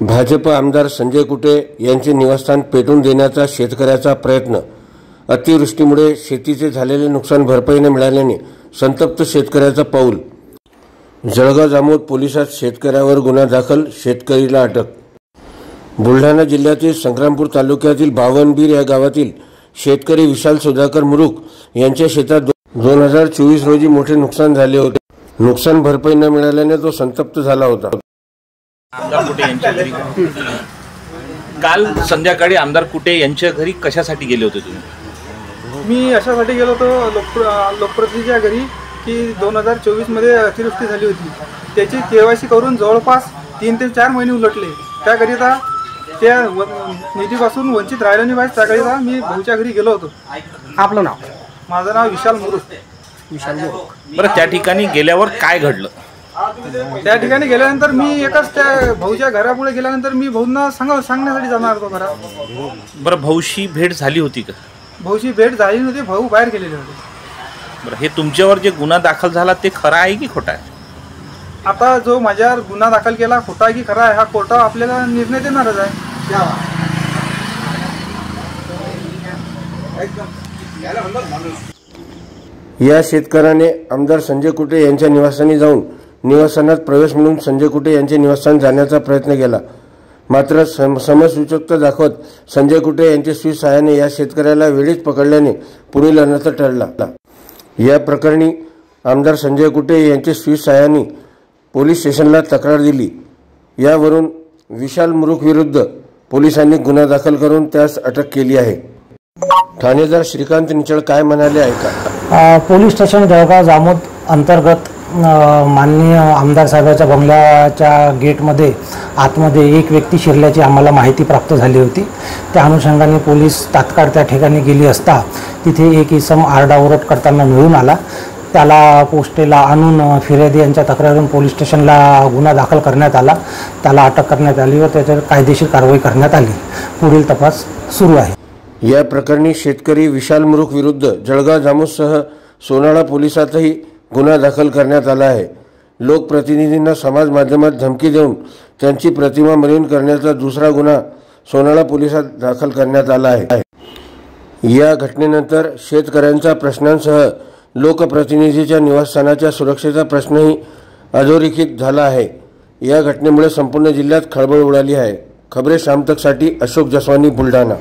भाजप आमदार संजय कुटे यांचे निवासस्थान पेटून देण्याचा शेतकऱ्याचा प्रयत्न। अतिवृष्टीमुळे शेतीचे झालेले नुकसान भरपाई न मिळाल्याने संतप्त शेतकऱ्याचा पाऊल। जळगाव जामोद पोलिसात शेतकऱ्यावर गुन्हा दाखल, शेतकरीला अटक। बुलढाणा जिल्ह्यातील संग्रामपूर तालुक्यातील बावनबीर या गावातील शेतकरी विशाल सुधाकर मुरुक यांच्या शेतात 2024 रोजी मोठे नुकसान झाले होते। नुकसान भरपाई न मिळाल्याने तो संतप्त झाला होता। आमदार कुटे यांच्या घरी काल संध्याकाळी आमदार कुटे यांच्या घरी कशासाठी गेले होते तुम्ही? मी अशासाठी गेलो होतो लोकप्रतिनिधीच्या घरी की 2024 मध्ये अतिवृष्टी झाली होती, त्याची केवायसी करून जवळपास 3 ते 4 महिने उलटले। त्याकरिता त्या निधीपासून वंचित राहिलो नाही पाहिजे, त्याकरिता मी भाऊच्या घरी गेलो होतो। आपलं नाव? माझं नाव विशाल मुरुक। बरं, त्या ठिकाणी गेल्यावर काय घडलं? त्या ठिकाणी गेल्यानंतर मी एकच त्या भाऊच्या घरापुढे गेल्यानंतर मी भाऊंना सांगण्यासाठी जाणार होतो घरात। बरं, भाऊशी भेट झाली होती का? भाऊशी भेट झाली नव्हती, भाऊ बाहेर गेलेले होते। बरं, हे तुमच्यावर जे गुन्हा दाखल झाला ते खरं आहे की खोटा आहे? आता जो माझ्यावर गुन्हा दाखल केला खोटा की खरा आहे हा कोर्ट आपल्याला निर्णय देणारच आहे। या शेतकऱ्याने आमदार संजय कुटे यांच्या निवासस्थानी जाऊन निवासस्थानात प्रवेश म्हणून संजय कुटे यांचे निवासस्थान जाण्याचा प्रयत्न केला, मात्र समसूचकता दाखवत संजय कुटे यांच्या स्वीच सहाय्याने या शेतकऱ्याला वेळीच पकडल्याने पुढील अनर्थ टळला। या प्रकरणी आमदार संजय कुटे यांच्या स्वीच सहाय्याने पोलीस स्टेशनला तक्रार दिली। यावरून विशाल मुरुक विरुद्ध पोलिसांनी गुन्हा दाखल करून त्यास अटक केली आहे। ठाणेदार श्रीकांत निचळ काय म्हणाले ऐका। पोलीस स्टेशन जळगाव जामोद अंतर्गत माननीय आमदार साहेबांच्या बंगल्याच्या गेटमध्ये आतमध्ये एक व्यक्ती शिरल्याची आम्हाला माहिती प्राप्त झाली होती। त्या अनुषंगाने पोलीस तात्काळ त्या ठिकाणी गेली असता तिथे एक इसम आरडाओरड करताना मिळून आला। त्याला पोस्टेला आणून फिर्यादी यांच्या तक्रारीवरून पोलीस स्टेशनला गुन्हा दाखल करण्यात आला, त्याला अटक करण्यात आली व त्याच्यावर कायदेशीर कारवाई करण्यात आली। पुढील तपास सुरू आहे। या प्रकरणी शेतकरी विशाल मुरुक विरुद्ध जळगाव जामोदसह सोनाळा पोलिसातही गुन्हा दाखल करण्यात आला आहे। लोकप्रतिनिधींना समाज माध्यमात धमकी देऊन त्यांची प्रतिमा मलिन करण्याचा दुसरा गुन्हा सोनाळा पोलिसात दाखल करण्यात आला आहे। या घटनेनंतर शेतकऱ्यांच्या प्रश्नांसह लोकप्रतिनिधीच्या निवासस्थानाच्या सुरक्षेचा प्रश्नही अधोरेखित झाला आहे। या घटनेमुळे संपूर्ण जिल्ह्यात खळबळ उडाली आहे। खबरे शाम तकसाठी अशोक जसवानी, बुलढाणा।